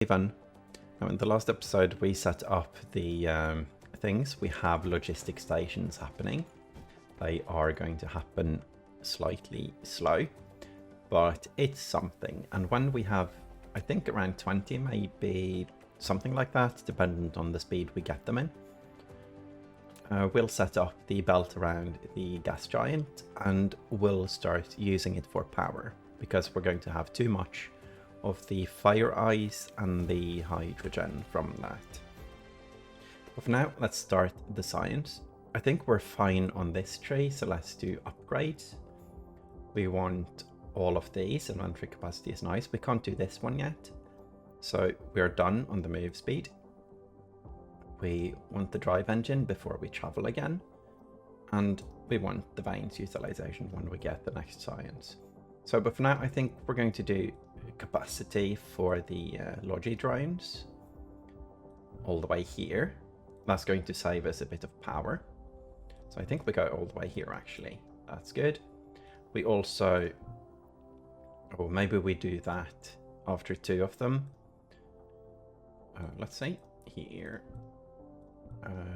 Ivan. Now, in the last episode, we set up the things. We have logistic stations happening. They are going to happen slightly slow, but it's something. And when we have, I think around 20, maybe something like that, dependent on the speed we get them in, we'll set up the belt around the gas giant and we'll start using it for power, because we're going to have too much of the fire ice and the hydrogen from that. But for now, let's start the science. I think we're fine on this tree, so let's do upgrades. We want all of these. Inventory capacity is nice. We can't do this one yet, so we're done on the move speed. We want the drive engine before we travel again, and we want the vanes utilization when we get the next science. So, but for now, I think we're going to do capacity for the Logi drones all the way here. That's going to save us a bit of power. So I think we go all the way here, actually. That's good. We also, or maybe we do that after two of them. Let's see, here.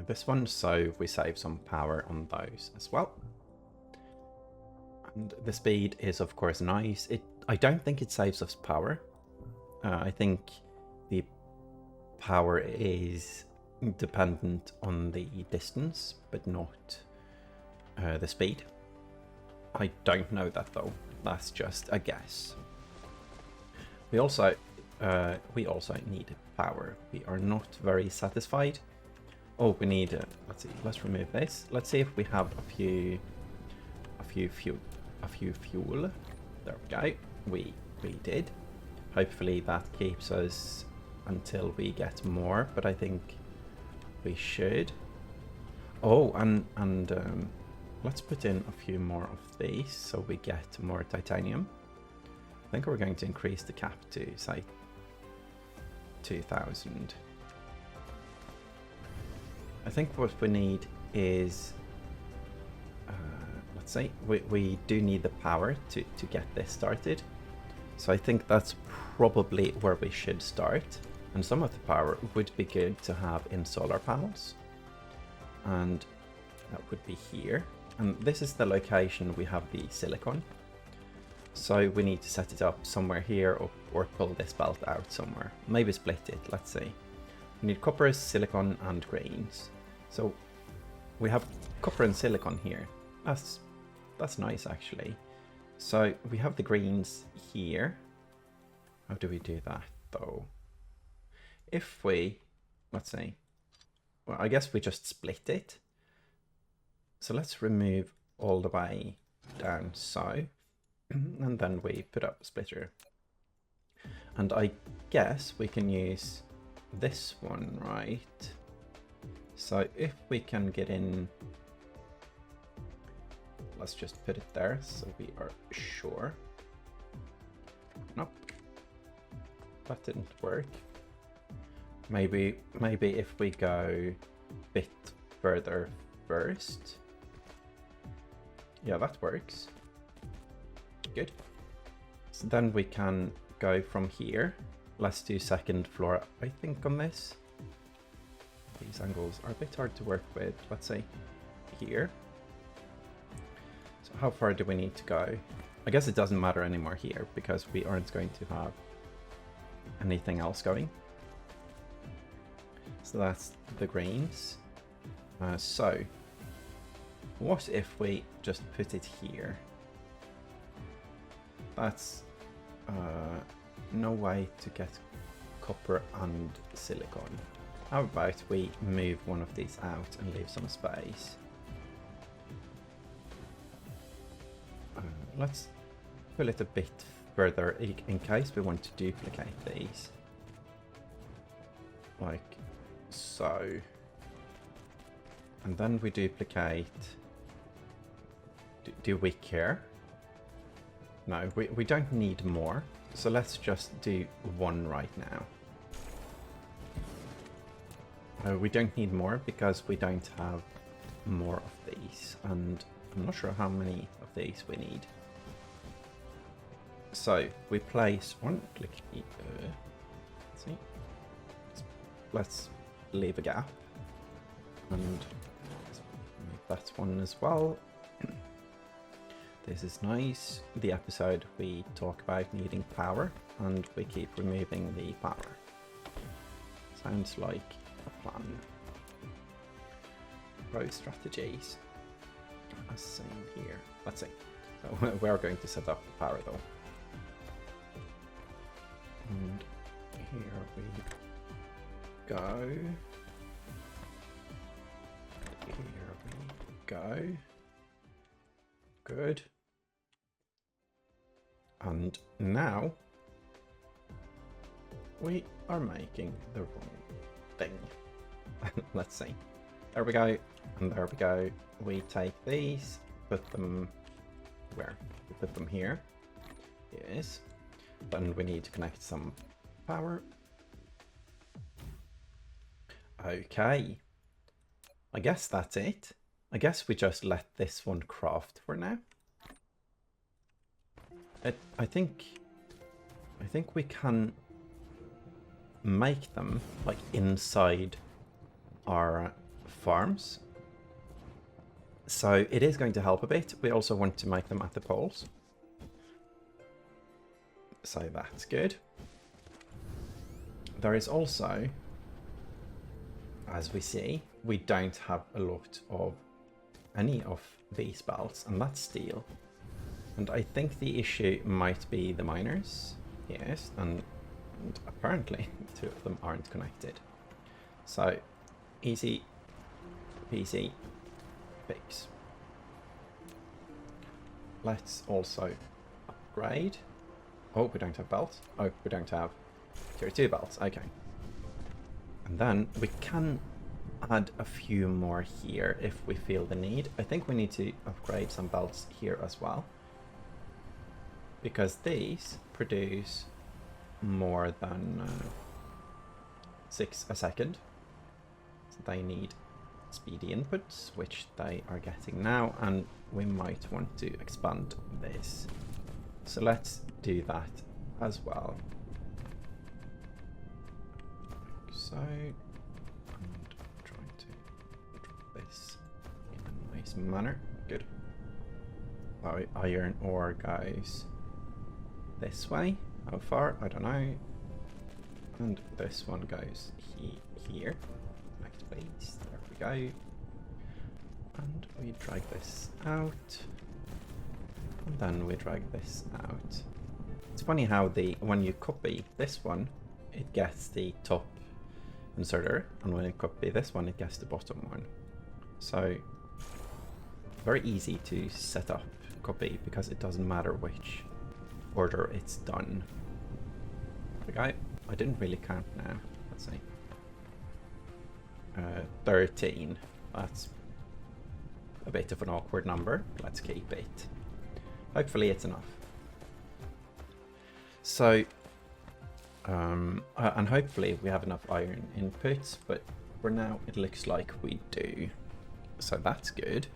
This one, so we save some power on those as well. And the speed is, of course, nice. I don't think it saves us power. I think the power is dependent on the distance, but not the speed. I don't know that though. That's just a guess. We also need power. We are not very satisfied. Oh, we need. Let's see. Let's remove this. Let's see if we have a few fuel. There we go. We did. Hopefully that keeps us until we get more, but I think we should. Oh, and let's put in a few more of these so we get more titanium. I think we're going to increase the cap to, say, 2,000. I think what we need is, let's see, we do need the power to get this started. So I think that's probably where we should start. And some of the power would be good to have in solar panels. And that would be here. And this is the location we have the silicon. So we need to set it up somewhere here, or pull this belt out somewhere. Maybe split it, let's see. We need copper, silicon, and greens. So we have copper and silicon here. That's nice, actually. So we have the greens here. How do we do that though? If we, let's see, well, I guess we just split it. So let's remove all the way down so, and then we put up a splitter. And I guess we can use this one, right? So if we can get in, let's just put it there so we are sure. Nope, that didn't work. Maybe if we go a bit further first. Yeah, that works. Good. So then we can go from here. Let's do second floor, I think, on this. These angles are a bit hard to work with. Let's say here. So how far do we need to go? I guess it doesn't matter anymore here because we aren't going to have anything else going. So that's the greens. So what if we just put it here? That's no way to get copper and silicon. How about we move one of these out and leave some space? Let's pull it a bit further in case we want to duplicate these. Like so. And then we duplicate. Do we care? No, we don't need more. So let's just do one right now. We don't need more because we don't have more of these. And I'm not sure how many of these we need. So we place one click here. Let's see. let's leave a gap. And make that one as well. This is nice. The episode we talk about needing power, and we keep removing the power. Sounds like a plan. Pro strategies. As seen here. Let's see. So we're going to set up the power though. And here we go. Here we go. Good. And now we are making the wrong thing. Let's see. There we go. And there we go. We take these, put them where? We put them here. Yes. Then we need to connect some power. Okay. I guess that's it. I guess we just let this one craft for now. I think we can make them like inside our farms. So it is going to help a bit. We also want to make them at the poles. So that's good. There is also, as we see, we don't have a lot of any of these belts, and that's steel. And I think the issue might be the miners. Yes, and apparently 2 of them aren't connected. So easy peasy fix. Let's also upgrade. Oh, we don't have belts. Oh, we don't have tier 2 belts. Okay. And then we can add a few more here if we feel the need. I think we need to upgrade some belts here as well, because these produce more than 6 a second. So they need speedy inputs, which they are getting now, and we might want to expand this. So let's do that as well. Like so. And try to drop this in a nice manner. Good. Our iron ore goes this way. How far? I don't know. And this one goes here. Connect please. There we go. And we drag this out. And then we drag this out. It's funny how when you copy this one, it gets the top inserter, and when you copy this one, it gets the bottom one. So very easy to set up copy, because it doesn't matter which order it's done. Okay, I didn't really count now. Let's see. 13. That's a bit of an awkward number. Let's keep it. Hopefully it's enough. So, and hopefully we have enough iron inputs, but for now it looks like we do. So that's good.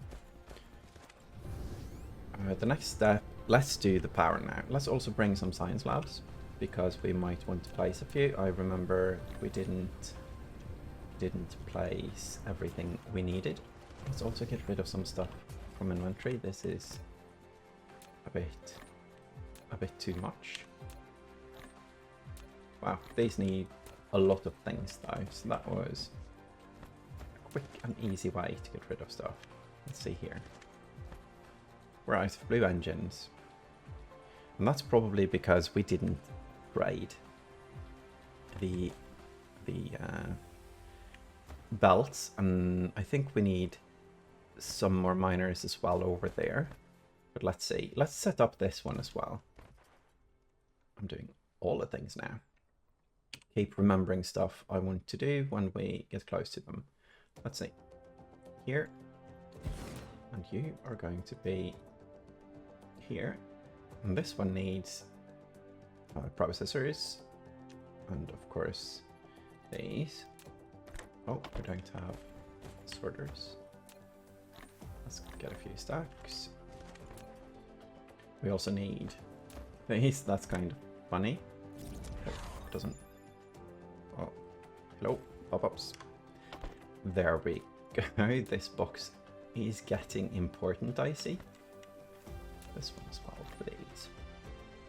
The next step, let's do the power now. Let's also bring some science labs, because we might want to place a few. I remember we didn't place everything we needed. Let's also get rid of some stuff from inventory. This is a bit too much. Wow, these need a lot of things though, so that was a quick and easy way to get rid of stuff. Let's see here. We're out of blue engines. And that's probably because we didn't grade the belts, and I think we need some more miners as well over there. But let's see. Let's set up this one as well. I'm doing all the things now. Keep remembering stuff I want to do when we get close to them. Let's see. Here. And you are going to be here. And this one needs processors. And of course, these. Oh, we don't have sorters. Let's get a few stacks. We also need these. That's kind of funny. It doesn't. Oh, hello. pop-ups. There we go. This box is getting important, I see. This one as well, please.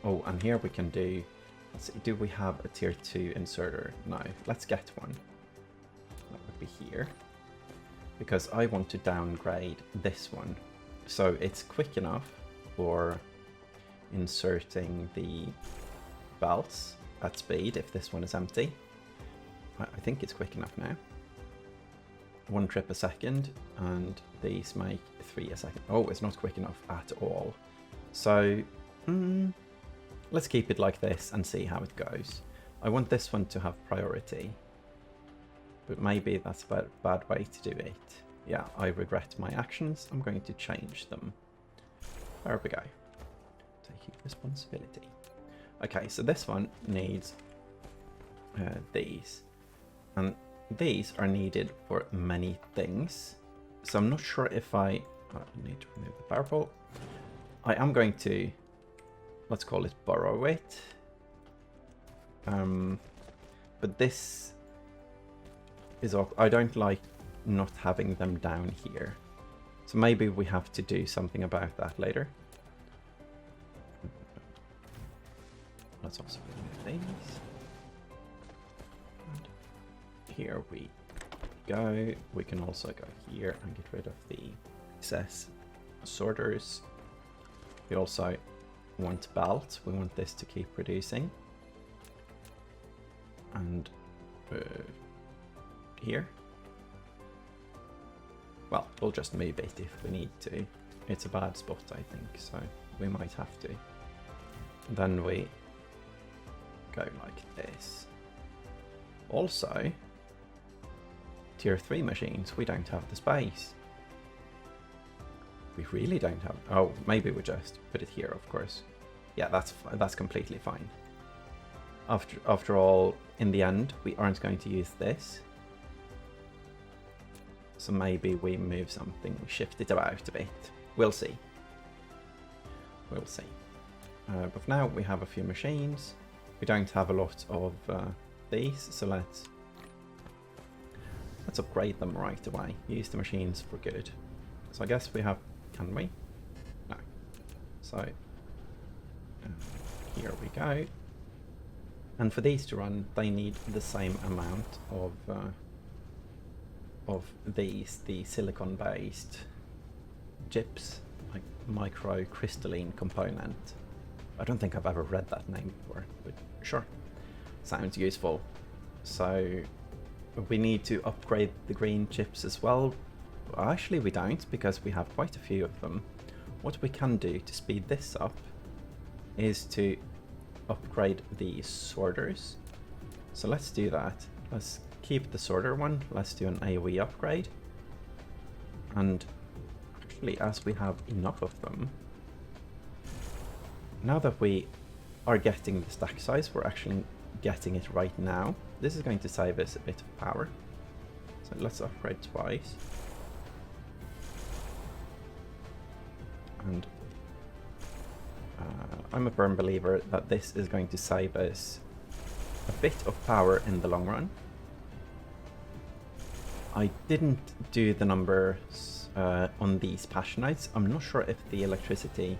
Oh, and here we can do, let's see, do we have a tier 2 inserter? No, let's get one. That would be here. Because I want to downgrade this one. So it's quick enough for inserting the belts at speed if this one is empty. I think it's quick enough now. 1 trip a second, and these make 3 a second. Oh, it's not quick enough at all. So let's keep it like this and see how it goes. I want this one to have priority, but maybe that's a bad way to do it. Yeah, I regret my actions. I'm going to change them. There we go. Taking responsibility. Okay, so this one needs these. And these are needed for many things. So I'm not sure if I need to remove the power pole. I am going to, let's call it borrow it. But this is, I don't like not having them down here. So maybe we have to do something about that later. Let's also remove these. And here we go. We can also go here and get rid of the excess sorters. We also want belts. We want this to keep producing. And here. Well, we'll just move it if we need to. It's a bad spot, I think, so we might have to. Then we go like this. Also, tier 3 machines, we don't have the space. We really don't have. Oh, maybe we just put it here, of course. Yeah, that's completely fine. After all, in the end, we aren't going to use this. So maybe we move something, we shift it about a bit. We'll see. We'll see. But for now, we have a few machines. We don't have a lot of these, so let's upgrade them right away. Use the machines for good. So I guess we have, can we? No. So here we go. And for these to run, they need the same amount of these, the silicon-based chips, like microcrystalline component. I don't think I've ever read that name before, but sure, sounds useful. So we need to upgrade the green chips as well. Actually, we don't, because we have quite a few of them. What we can do to speed this up is to upgrade the sorters. So let's do that. Let's keep the sorter one. Let's do an AoE upgrade. And actually, as we have enough of them, now that we are getting the stack size, we're actually getting it right now. This is going to save us a bit of power. So let's upgrade twice. And I'm a firm believer that this is going to save us a bit of power in the long run. I didn't do the numbers on these Passionites. I'm not sure if the electricity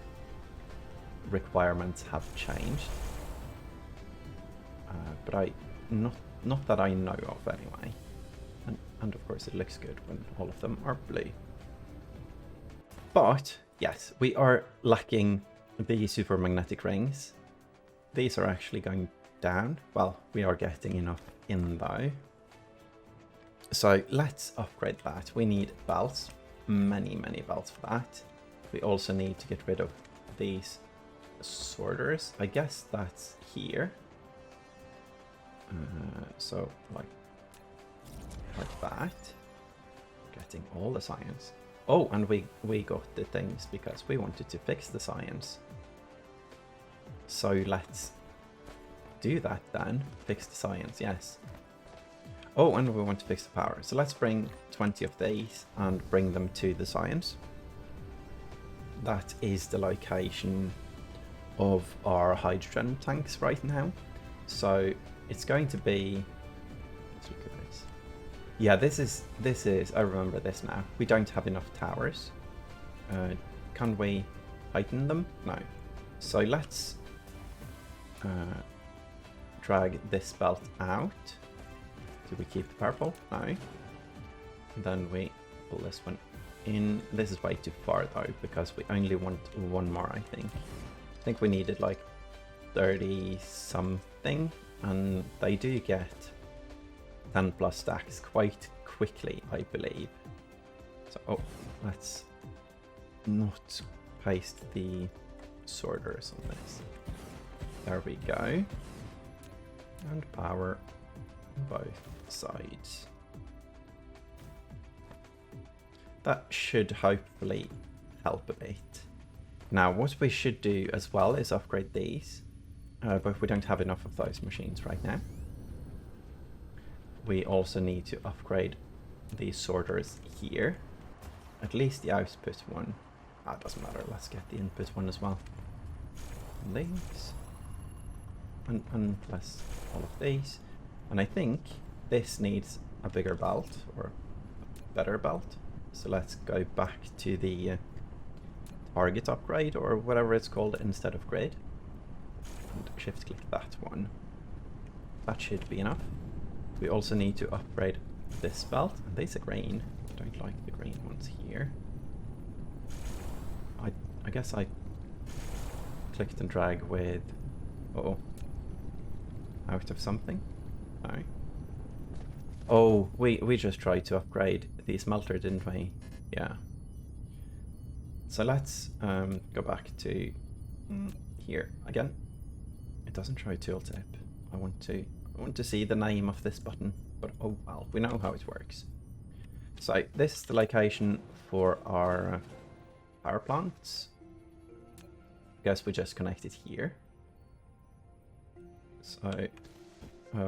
requirements have changed, but not that I know of anyway. And of course it looks good when all of them are blue. But yes, we are lacking the super magnetic rings. These are actually going down. Well, we are getting enough in though. So let's upgrade that. We need belts, many belts for that. We also need to get rid of these sorters. I guess that's here. So like that. Getting all the science. Oh, and we got the things because we wanted to fix the science. So let's do that then. Fix the science, yes. Oh, and we want to fix the power. So let's bring 20 of these and bring them to the science. That is the location of our hydrogen tanks right now. So it's going to be, let's look at this. Yeah, this is, I remember this now. We don't have enough towers. Can we heighten them? No. So let's drag this belt out. Do we keep the purple? No. And then we pull this one in. This is way too far though, because we only want one more, I think. I think we needed like 30 something, and they do get 10 plus stacks quite quickly, I believe. So, oh, let's not paste the sorters on this. There we go. And power both sides. That should hopefully help a bit. Now, what we should do as well is upgrade these, but we don't have enough of those machines right now. We also need to upgrade the sorters here. At least the output one. Ah, it doesn't matter. Let's get the input one as well. These. And plus all of these. And I think this needs a bigger belt, or a better belt. So let's go back to the target upgrade, or whatever it's called, instead of grid. And shift click that one. That should be enough. We also need to upgrade this belt, and these are green. I don't like the green ones here. I guess I clicked and drag with, uh-oh, out of something? No. Oh, we just tried to upgrade the smelter, didn't we? Yeah. So let's go back to here again. It doesn't show tooltip. I want to see the name of this button, but oh well, we know how it works. So this is the location for our power plants. I guess we just connect it here. So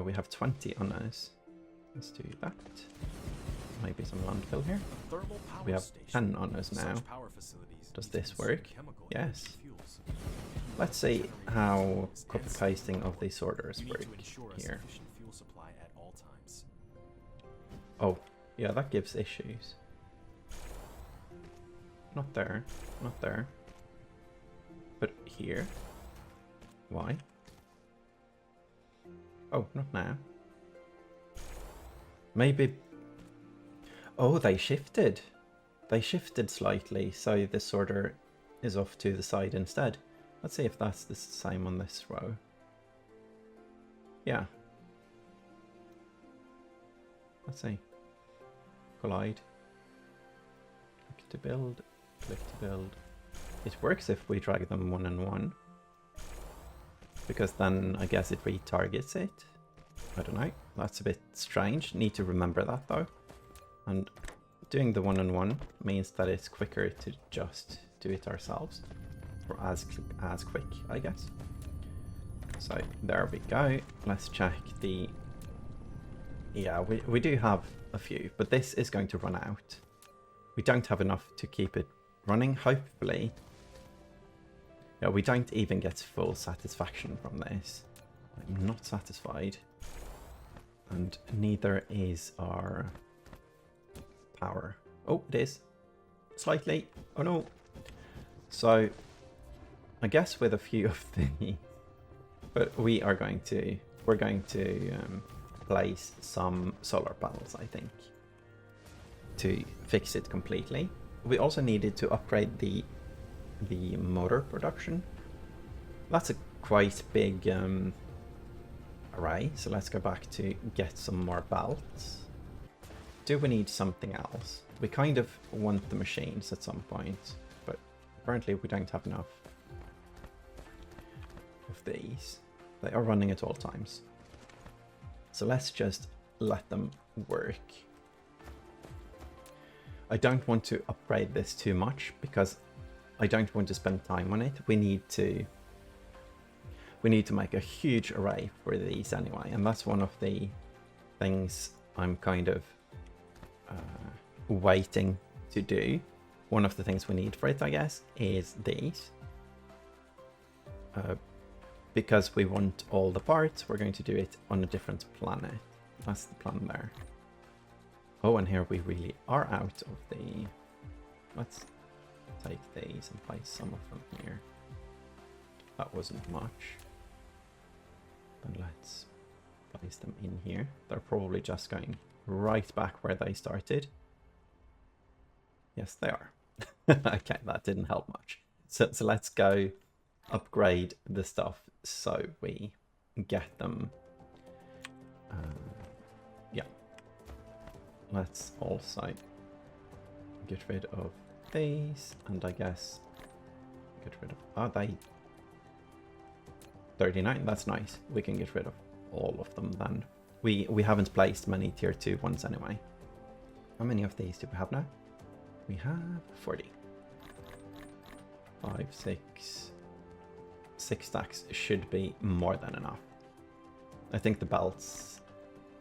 we have 20 on us. Let's do that. Maybe some landfill here. We have 10 on us now. Does this work? Yes. Let's see how copy pasting of these sorters work here. Oh, yeah, that gives issues. Not there, not there. But here. Why? Oh, not now. Maybe... Oh, they shifted. They shifted slightly, so the sorter is off to the side instead. Let's see if that's the same on this row. Yeah. Let's see. Collide. Click to build. Click to build. It works if we drag them one and one. Because then I guess it retargets it. I don't know. That's a bit strange. Need to remember that though. And doing the one and one means that it's quicker to just do it ourselves. Or as quick, I guess. So there we go. Let's check the... Yeah, we do have a few, but this is going to run out. We don't have enough to keep it running, hopefully. Yeah, we don't even get full satisfaction from this. I'm not satisfied. And neither is our power. Oh, it is. Slightly. Oh no. So, I guess with a few of the... But we're going to place some solar panels, I think, to fix it completely. We also needed to upgrade the motor production. That's a quite big array, so let's go back to get some more belts. Do we need something else? We kind of want the machines at some point, but apparently we don't have enough of these. They are running at all times. So let's just let them work. I don't want to upgrade this too much because I don't want to spend time on it. We need to make a huge array for these anyway, and that's one of the things I'm kind of waiting to do. One of the things we need for it, I guess, is these. Because we want all the parts, we're going to do it on a different planet. That's the plan there. Oh, and here we really are out of the... Let's take these and place some of them here. That wasn't much. And let's place them in here. They're probably just going right back where they started. Yes, they are. Okay, that didn't help much. So let's go upgrade the stuff so we get them. Yeah. Let's also get rid of these, and I guess get rid of... Are they 39? That's nice. We can get rid of all of them then. We haven't placed many tier 2 ones anyway. How many of these do we have now? We have 40. 5, 6 stacks should be more than enough. I think the belts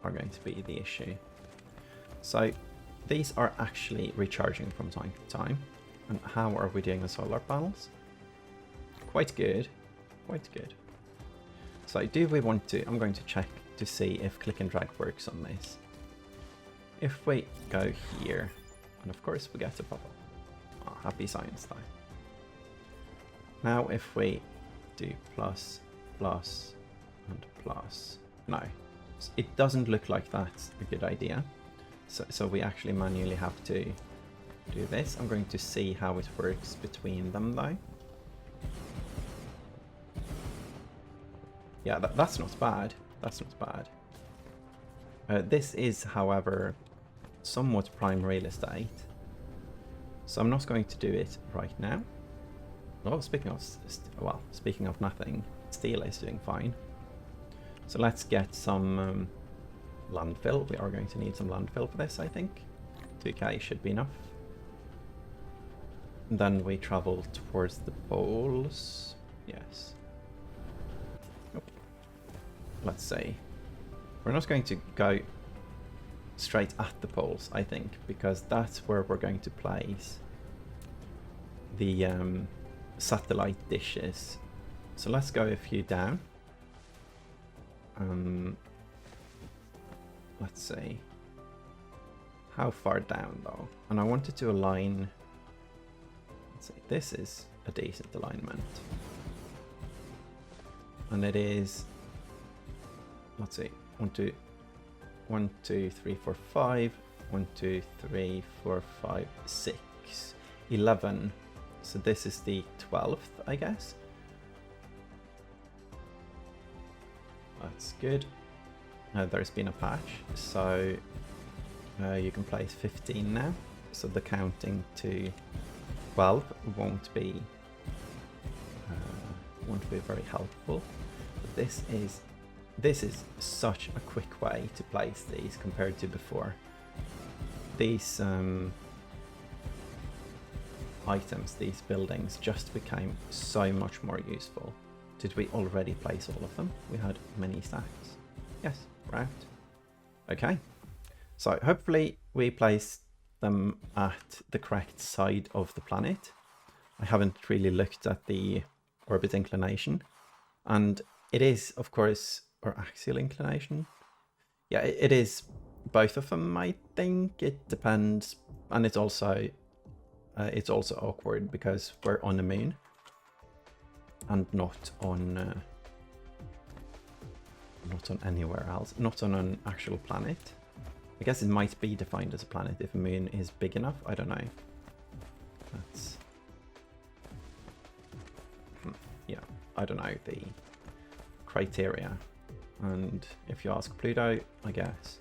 are going to be the issue. So these are actually recharging from time to time. And how are we doing the solar panels? Quite good. Quite good. So do we want to... I'm going to check to see if click and drag works on this. If we go here, and of course we get a pop-up. Oh, happy science time. Now if we do plus, plus, and plus... No, it doesn't look like that's a good idea. So we actually manually have to do this. I'm going to see how it works between them though. Yeah, that's not bad. That's not bad. This is, however, somewhat prime real estate. So I'm not going to do it right now. Oh, speaking of nothing, steel is doing fine. So let's get some landfill. We are going to need some landfill for this, I think. 2k should be enough. And then we travel towards the poles. Yes. Nope. Let's see. We're not going to go straight at the poles, I think, because that's where we're going to place the satellite dishes. So let's go a few down. Let's see. How far down though? And I wanted to align... Let's see, this is a decent alignment. And it is... Let's see, 1, 2, 3, 4, 5. 1, 2, 3, 4, 5, 6. 11. So this is the 12th, I guess. That's good. There's been a patch, so you can place 15 now. So the counting to 12 won't be very helpful. But this is such a quick way to place these compared to before. These items, these buildings, just became so much more useful. Did we already place all of them? We had many stacks. Yes, right. Okay. So hopefully we placed them at the correct side of the planet. I haven't really looked at the orbit inclination. And it is, of course, or axial inclination. Yeah, it is both of them, I think. It depends. And it's also awkward because we're on the moon and not on anywhere else, not on an actual planet. I guess it might be defined as a planet if a moon is big enough. I don't know. That's yeah, I don't know the criteria. And if you ask Pluto, I guess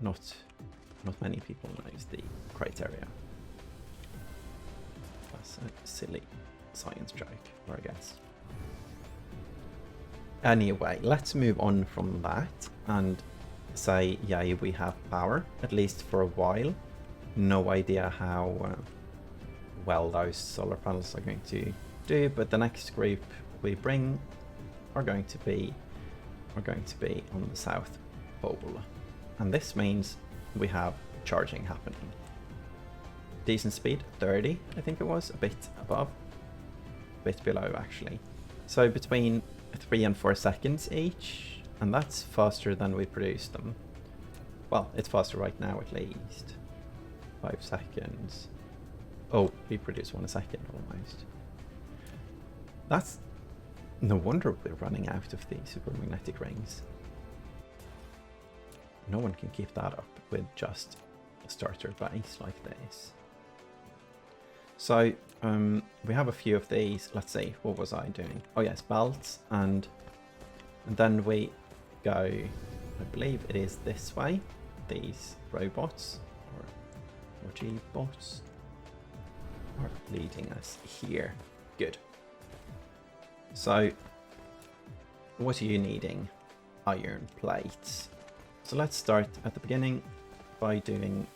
not many people knows the criteria. That's a silly science joke, I guess. Anyway, let's move on from that and say, yeah, we have power, at least for a while. No idea how well those solar panels are going to do, but the next group we bring are going to be on the South Pole. And this means we have charging happening. Decent speed, 30, I think it was, a bit above, a bit below actually. So between 3 and 4 seconds each, and that's faster than we produce them. Well, it's faster right now at least. 5 seconds. Oh, we produce 1 a second almost. That's no wonder we're running out of the supermagnetic rings. No one can keep that up with just a starter base like this. So we have a few of these. Let's see, what was I doing? Oh yes, belts, and then we go, I believe it is this way, these robots or G-bots are leading us here. Good. So what are you needing? Iron plates. So let's start at the beginning by doing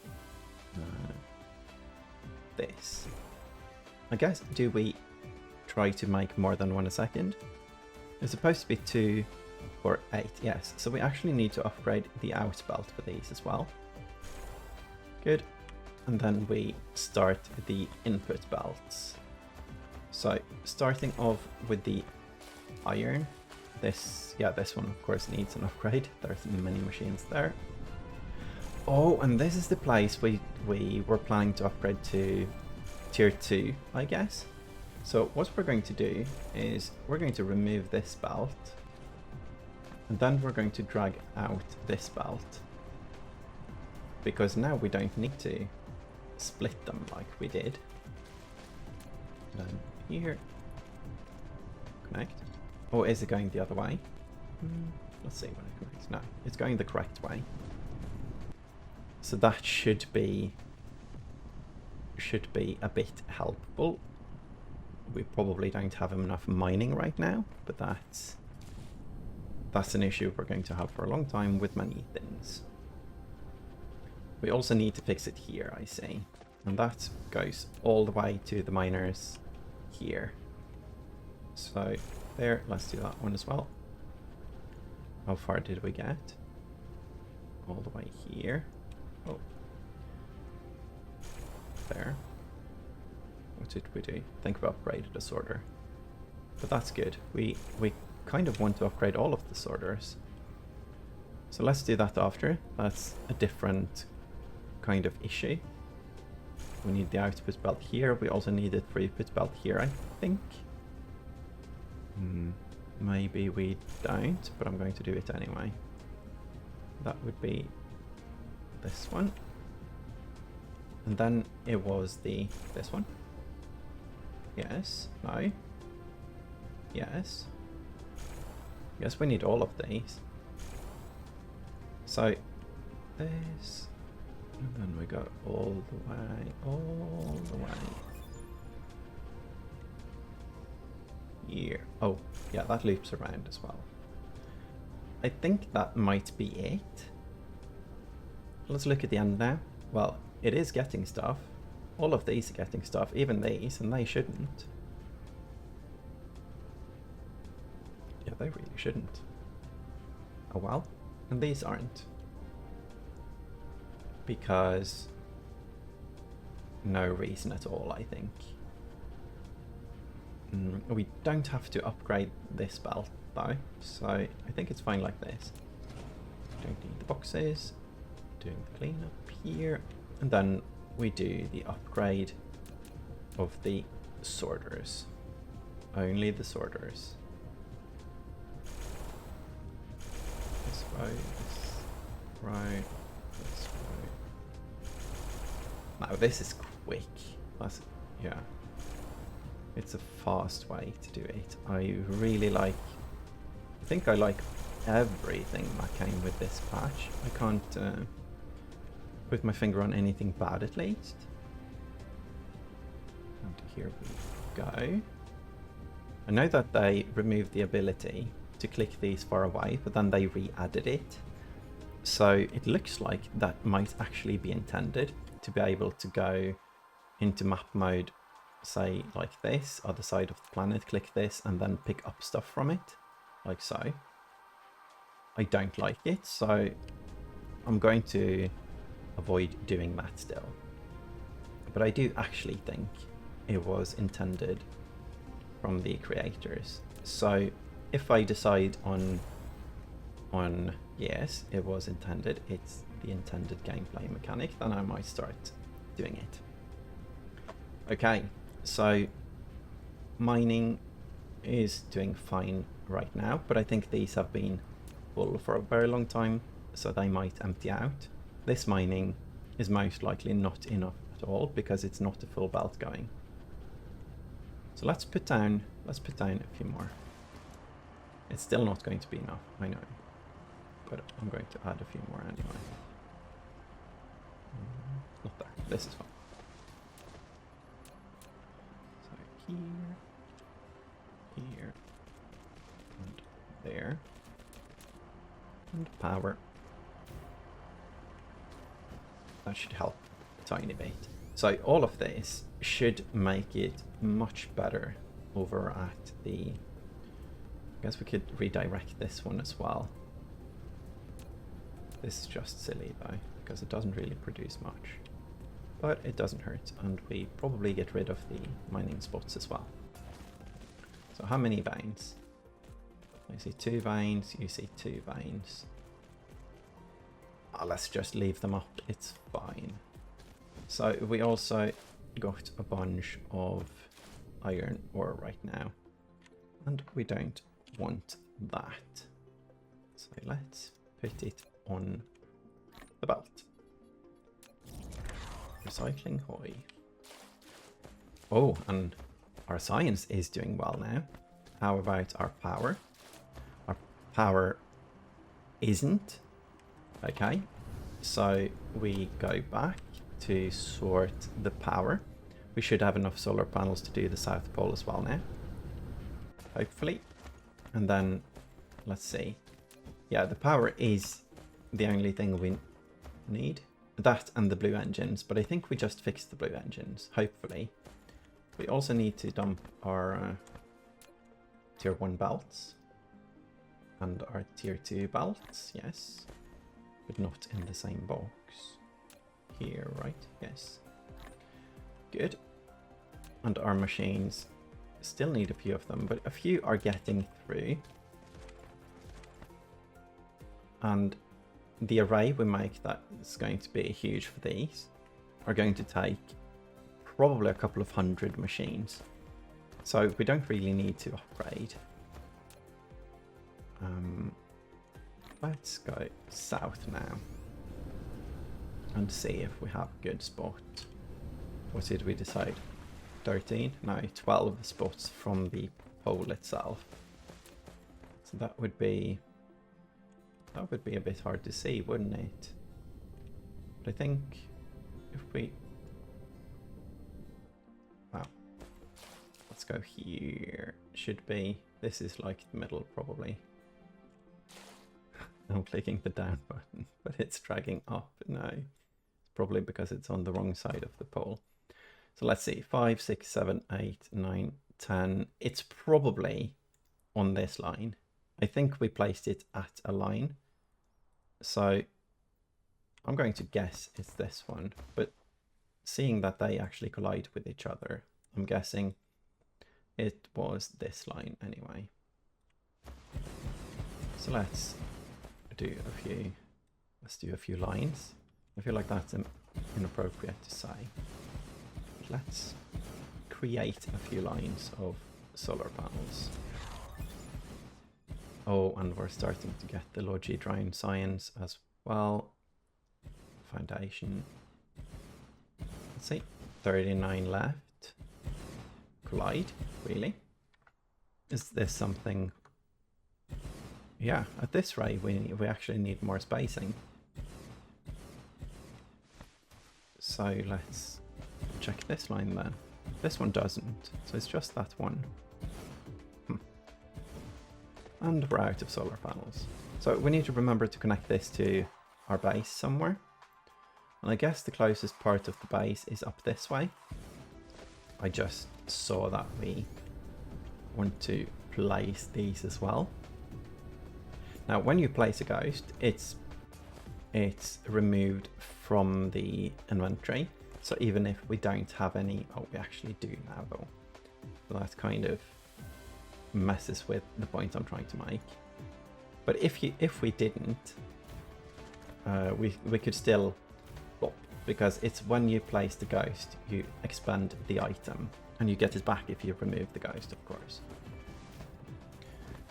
this. I guess, do we try to make more than 1 a second? It's supposed to be 2 or 8, yes. So we actually need to upgrade the out belt for these as well. Good. And then we start the input belts. So starting off with the iron, this one of course needs an upgrade. There's many machines there. Oh, and this is the place we were planning to upgrade to tier 2, I guess. So what we're going to do is we're going to remove this belt, and then we're going to drag out this belt, because now we don't need to split them like we did. Then here, connect. Or is it going the other way? Let's see when it connects. No, it's going the correct way. So that should be a bit helpful. We probably don't have enough mining right now, but that's an issue we're going to have for a long time with many things. We also need to fix it here, I see. And that goes all the way to the miners here. So there, let's do that one as well. How far did we get? All the way here. Oh. There. What did we do? I think we upgraded the sorter. But that's good. We kind of want to upgrade all of the sorters. So let's do that after. That's a different kind of issue. We need the output belt here. We also need the throughput belt here, I think. Maybe we don't, but I'm going to do it anyway. That would be this one. And then it was this one. Yes, no. Yes. Yes, we need all of these. So this, and then we go all the way. Here. Oh, yeah, that loops around as well. I think that might be it. Let's look at the end now. Well, it is getting stuff. All of these are getting stuff, even these, and they shouldn't. Yeah, they really shouldn't. Oh well, and these aren't. Because no reason at all, I think. We don't have to upgrade this belt though, so I think it's fine like this. Don't need the boxes. Doing the cleanup here, and then we do the upgrade of the sorters. Only the sorters. This way, this right, this way. Now this is quick. That's, yeah. It's a fast way to do it. I really like, I think I like everything that came with this patch. I can't put my finger on anything bad at least. And here we go. I know that they removed the ability to click these far away, but then they re-added it. So it looks like that might actually be intended to be able to go into map mode, say like this, other side of the planet, click this, and then pick up stuff from it, like so. I don't like it, so I'm going to avoid doing that still. But I do actually think it was intended from the creators. So if I decide on yes, it was intended, the intended gameplay mechanic, then I might start doing it. Okay, so mining is doing fine right now, but I think these have been full for a very long time, so they might empty out. This mining is most likely not enough at all because it's not a full belt going. So let's put down a few more. It's still not going to be enough, I know, but I'm going to add a few more anyway. Not there. This is fine. So here, and there, and power. That should help a tiny bit. So all of this should make it much better over at the... I guess we could redirect this one as well. This is just silly though, because it doesn't really produce much. But it doesn't hurt, and we probably get rid of the mining spots as well. So how many veins? I see 2 veins, you see 2 veins. Oh, let's just leave them up, it's fine. So we also got a bunch of iron ore right now, and we don't want that. So let's put it on the belt. Recycling hoy. Oh, and our science is doing well now. How about our power? Our power isn't. Okay, so we go back to sort the power. We should have enough solar panels to do the South Pole as well now, hopefully. And then let's see. Yeah, the power is the only thing we need. That and the blue engines, but I think we just fixed the blue engines, hopefully. We also need to dump our tier 1 belts and our tier 2 belts, yes, but not in the same box. Here, right? Yes. Good. And our machines still need a few of them, but a few are getting through. And the array we make that is going to be huge for these are going to take probably a couple of 100 machines. So we don't really need to upgrade. Let's go south now and see if we have a good spot. What did we decide? 13? No, 12 spots from the pole itself. So that would be a bit hard to see, wouldn't it? But I think if we... Wow. Let's go here. Should be... This is like the middle, probably. I'm clicking the down button, but it's dragging up. No. It's probably because it's on the wrong side of the pole. So let's see. 5, 6, 7, 8, 9, 10. It's probably on this line. I think we placed it at a line. So I'm going to guess it's this one, but seeing that they actually collide with each other, I'm guessing it was this line anyway. So let's do a few lines. I feel like that's inappropriate to say. Let's create a few lines of solar panels. Oh, and we're starting to get the Logi Drone Science as well. Foundation. Let's see, 39 left. Collide, really? Is this something? Yeah, at this rate, we actually need more spacing. So let's check this line then. This one doesn't, so it's just that one. And we're out of solar panels. So we need to remember to connect this to our base somewhere. And I guess the closest part of the base is up this way. I just saw that we want to place these as well. Now, when you place a ghost, it's removed from the inventory. So even if we don't have any, oh, we actually do now though. So that kind of messes with the point I'm trying to make. But if we didn't, we could still flop, because it's when you place the ghost, you expend the item, and you get it back if you remove the ghost, of course.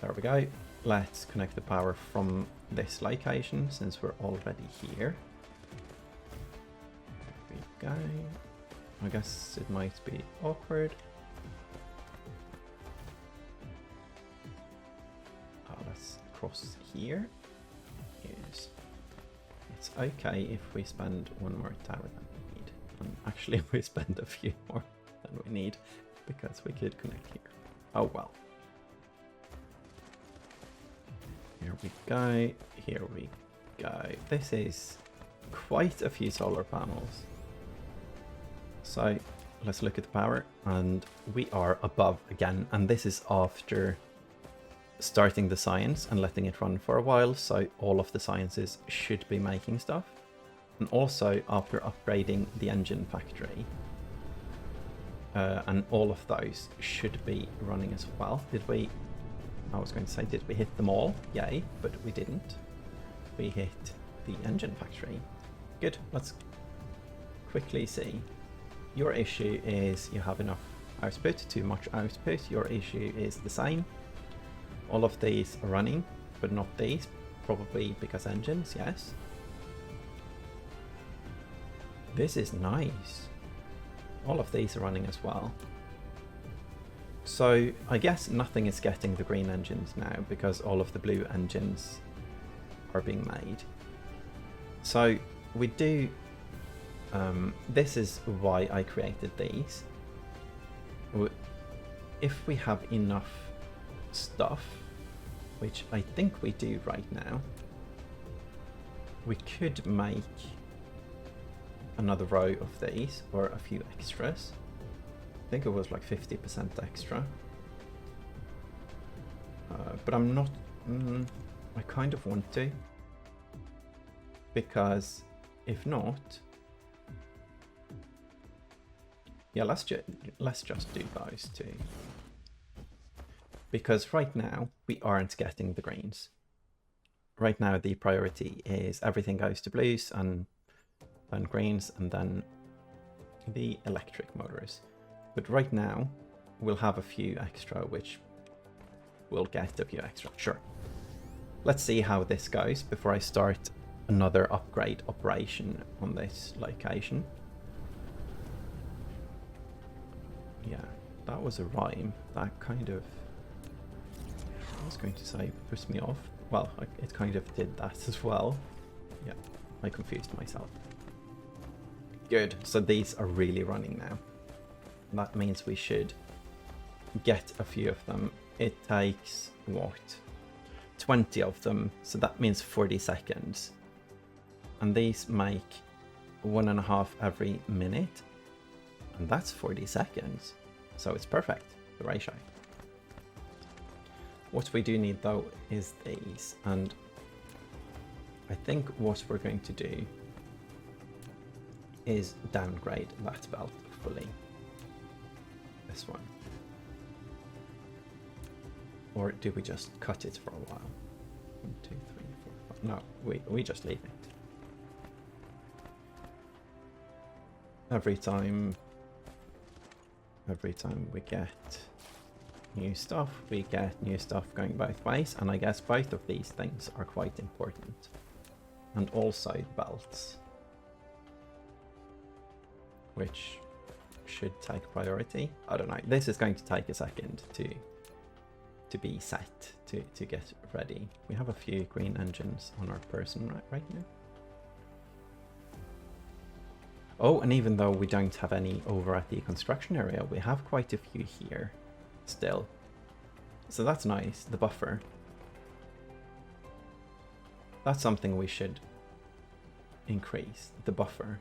There we go. Let's connect the power from this location, since we're already here. There we go. I guess it might be awkward. Let's cross here. Yes. It's okay if we spend one more tower than we need. And actually we spend a few more than we need, because we could connect here. Oh well. Here we go. Here we go. This is quite a few solar panels. So let's look at the power, and we are above again, and this is after starting the science and letting it run for a while, so all of the sciences should be making stuff, and also after upgrading the engine factory, and all of those should be running as well. I was going to say, did we hit them all? Yay, but we didn't. We hit the engine factory. Good, let's quickly see. Your issue is you have enough output, too much output. Your issue is the same. All of these are running, but not these. Probably because engines, yes. This is nice. All of these are running as well. So I guess nothing is getting the green engines now, because all of the blue engines are being made. So we do... this is why I created these. If we have enough stuff, which I think we do right now, we could make another row of these, or a few extras. I think it was like 50% extra. But I'm not... I kind of want to. Because if not... Yeah, let's just do those two. Because right now, we aren't getting the greens. Right now, the priority is everything goes to blues and then greens, and then the electric motors. But right now, we'll have a few extra, which we'll get a few extra, sure. Let's see how this goes before I start another upgrade operation on this location. Yeah, that was a rhyme. That kind of, I was going to say, pissed me off. Well, it kind of did that as well. Yeah, I confused myself. Good, so these are really running now. That means we should get a few of them. It takes, what, 20 of them, so that means 40 seconds. And these make 1.5 every minute, and that's 40 seconds. So it's perfect, the ratio. What we do need though is these, and I think what we're going to do is downgrade that belt fully. This one. Or do we just cut it for a while? 1, 2, 3, 4, 5. No, we just leave it. Every time we get new stuff, we get new stuff going both ways, and I guess both of these things are quite important. And also belts, which should take priority. I don't know, this is going to take a second to be set, to get ready. We have a few green engines on our person right now. Oh, and even though we don't have any over at the construction area, we have quite a few here still. So that's nice, the buffer. That's something we should increase, the buffer.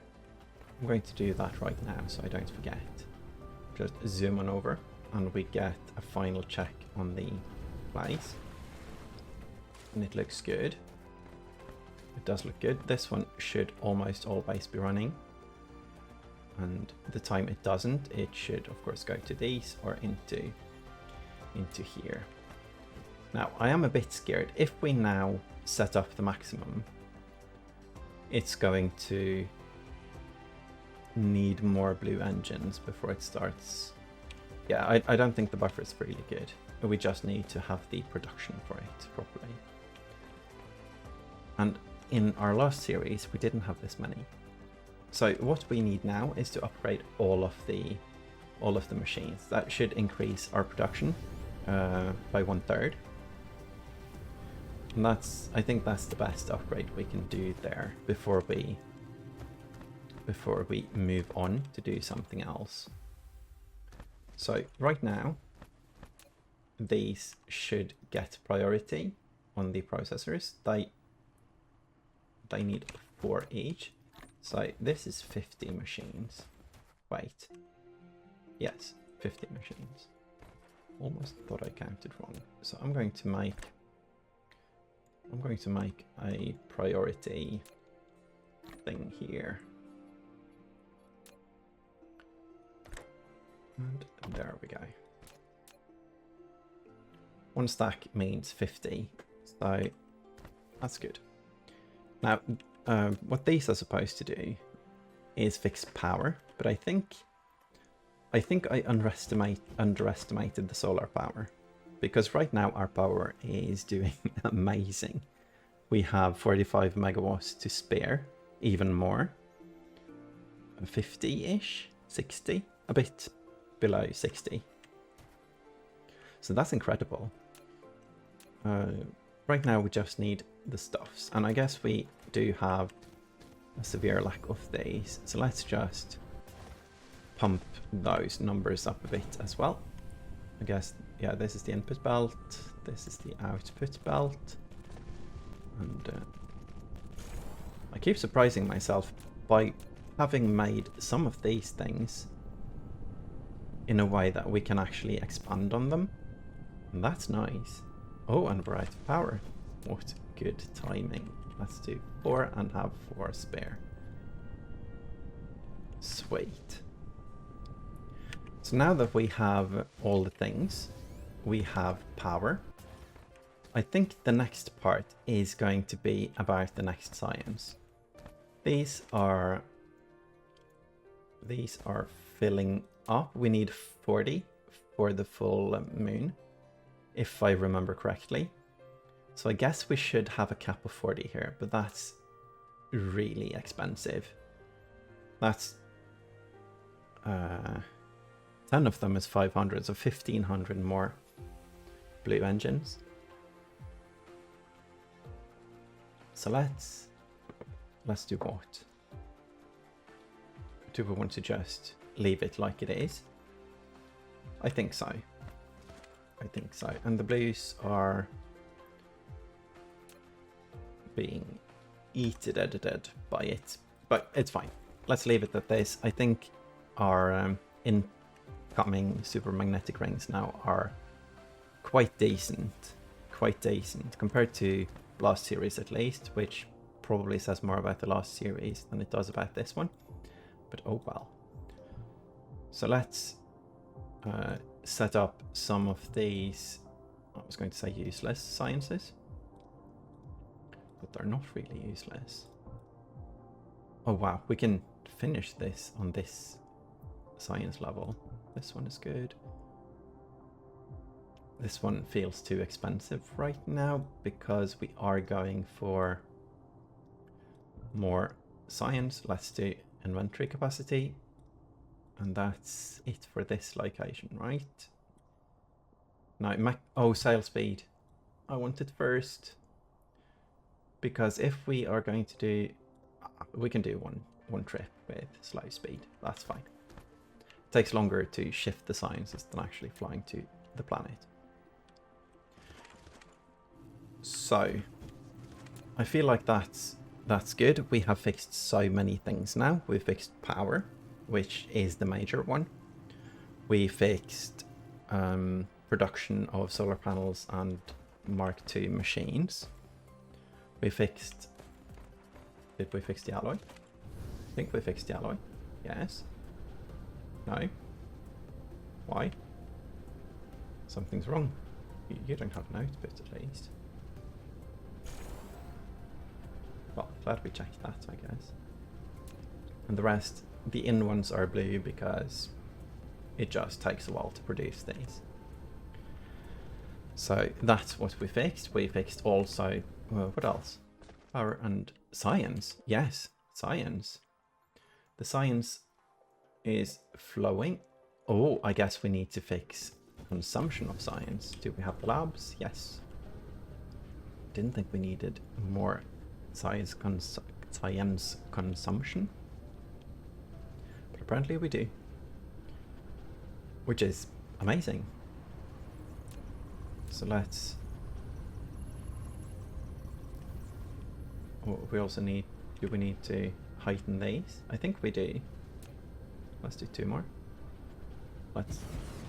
I'm going to do that right now so I don't forget. Just zoom on over and we get a final check on the place. And it looks good. It does look good. This one should almost always be running. And the time it doesn't, it should of course go to these or into here. Now I am a bit scared. If we now set up the maximum, it's going to need more blue engines before it starts. Yeah, I don't think the buffer is really good. We just need to have the production for it properly. And in our last series, we didn't have this many. So what we need now is to upgrade all of the machines. That should increase our production by 1/3. And I think that's the best upgrade we can do there before we move on to do something else. So right now, these should get priority on the processors. They need 4 each. So this is 50 machines. Wait. Yes, 50 machines. Almost thought I counted wrong. So I'm going to make a priority thing here. And there we go. 1 stack means 50, so that's good. Now, what these are supposed to do is fix power, but I think I underestimated the solar power, because right now our power is doing amazing. We have 45 megawatts to spare, even more. 50-ish, 60, a bit below 60. So that's incredible. Right now we just need the stuffs, and I guess we do have a severe lack of these, so let's just pump those numbers up a bit as well. I guess, yeah, this is the input belt, this is the output belt, and I keep surprising myself by having made some of these things in a way that we can actually expand on them, and that's nice. Oh, and we're out of power. What good timing. Let's do 4 and have 4 spare. Sweet. So now that we have all the things, we have power. I think the next part is going to be about the next science. These are filling up. We need 40 for the full moon, if I remember correctly. So I guess we should have a cap of 40 here, but that's really expensive. That's 10 of them is 500, so 1500 more blue engines. So let's do what? Do we want to just leave it like it is? I think so. I think so. And the blues are being edited by it, but it's fine. Let's leave it at this. I think our incoming supermagnetic rings now are quite decent compared to last series, at least, which probably says more about the last series than it does about this one, but oh well. So let's set up some of these, I was going to say useless sciences, but they're not really useless. Oh wow, we can finish this on this science level. This one is good. This one feels too expensive right now because we are going for more science. Let's do inventory capacity. And that's it for this location, right? No, oh, sail speed. I want it first. Because if we are going to do... we can do one trip with slow speed. That's fine. It takes longer to shift the sciences than actually flying to the planet. So, I feel like that's good. We have fixed so many things now. We've fixed power, which is the major one. We fixed production of solar panels and Mark II machines. We fixed... did we fix the alloy? I think we fixed the alloy. Yes. No. Why? Something's wrong. You don't have an output, at least. Well, glad we checked that, I guess. And the rest, the in ones are blue because it just takes a while to produce these. So that's what we fixed. We fixed also, what else? Power and science. Yes, science. The science is flowing. Oh, I guess we need to fix consumption of science. Do we have the labs? Yes. Didn't think we needed more science consumption. But apparently we do. Which is amazing. So let's... Oh, we also need... Do we need to heighten these? I think we do. Let's do 2 more. Let's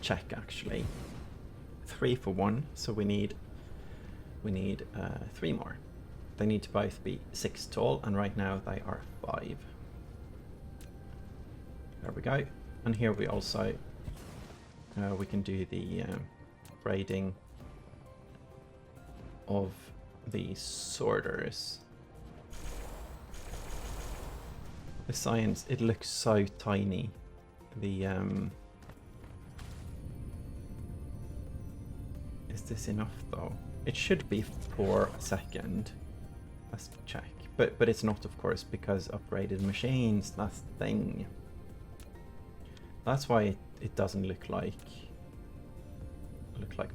check actually. 3 for 1, so we need 3 more. They need to both be 6 tall, and right now they are 5. There we go. And here we also we can do the braiding of the sorters. The science, it looks so tiny. The is this enough though? It should be 4 a second. Let's check. But it's not, of course, because upgraded machines, that's the thing. That's why it doesn't look like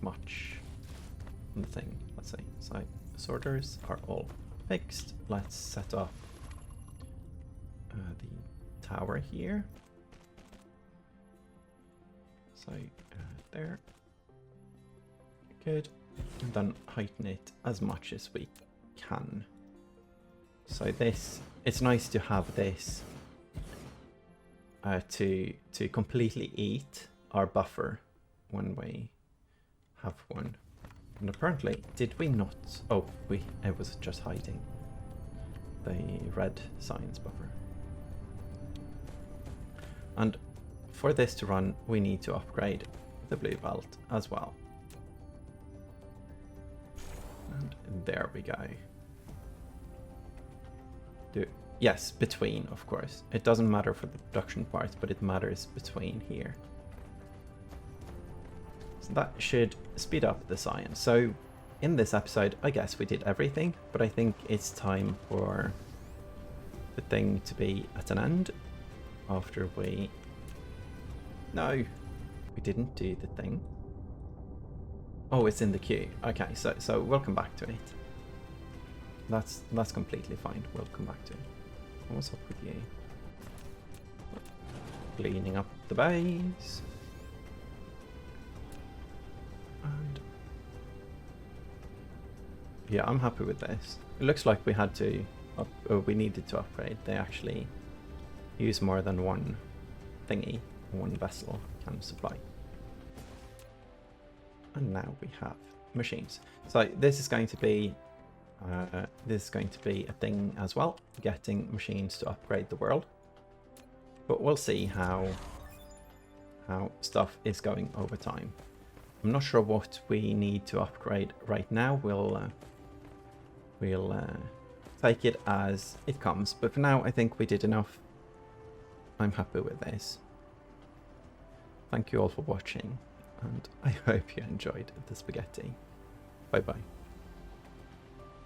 much on the thing. Let's see. So sorters are all fixed. Let's set up the tower here. So there. Good. And then heighten it as much as we can. So this, it's nice to have this to completely eat our buffer when we have one. And apparently, did we not? Oh, it was just hiding the red science buffer. And for this to run, we need to upgrade the blue belt as well. And there we go. Yes, between, of course. It doesn't matter for the production parts, but it matters between here. So that should speed up the science. So in this episode, I guess we did everything, but I think it's time for the thing to be at an end after we... No, we didn't do the thing. Oh, it's in the queue. Okay, so we'll come back to it. That's completely fine. We'll come back to it. What's up with you? Cleaning up the base. And yeah, I'm happy with this. It looks like we had to we needed to upgrade. They actually use more than one thingy, one vessel can supply. And now we have machines. So this is going to be a thing as well, getting machines to upgrade the world. But we'll see how stuff is going over time. I'm not sure what we need to upgrade right now. We'll take it as it comes. But for now, I think we did enough. I'm happy with this. Thank you all for watching, and I hope you enjoyed the spaghetti. Bye bye.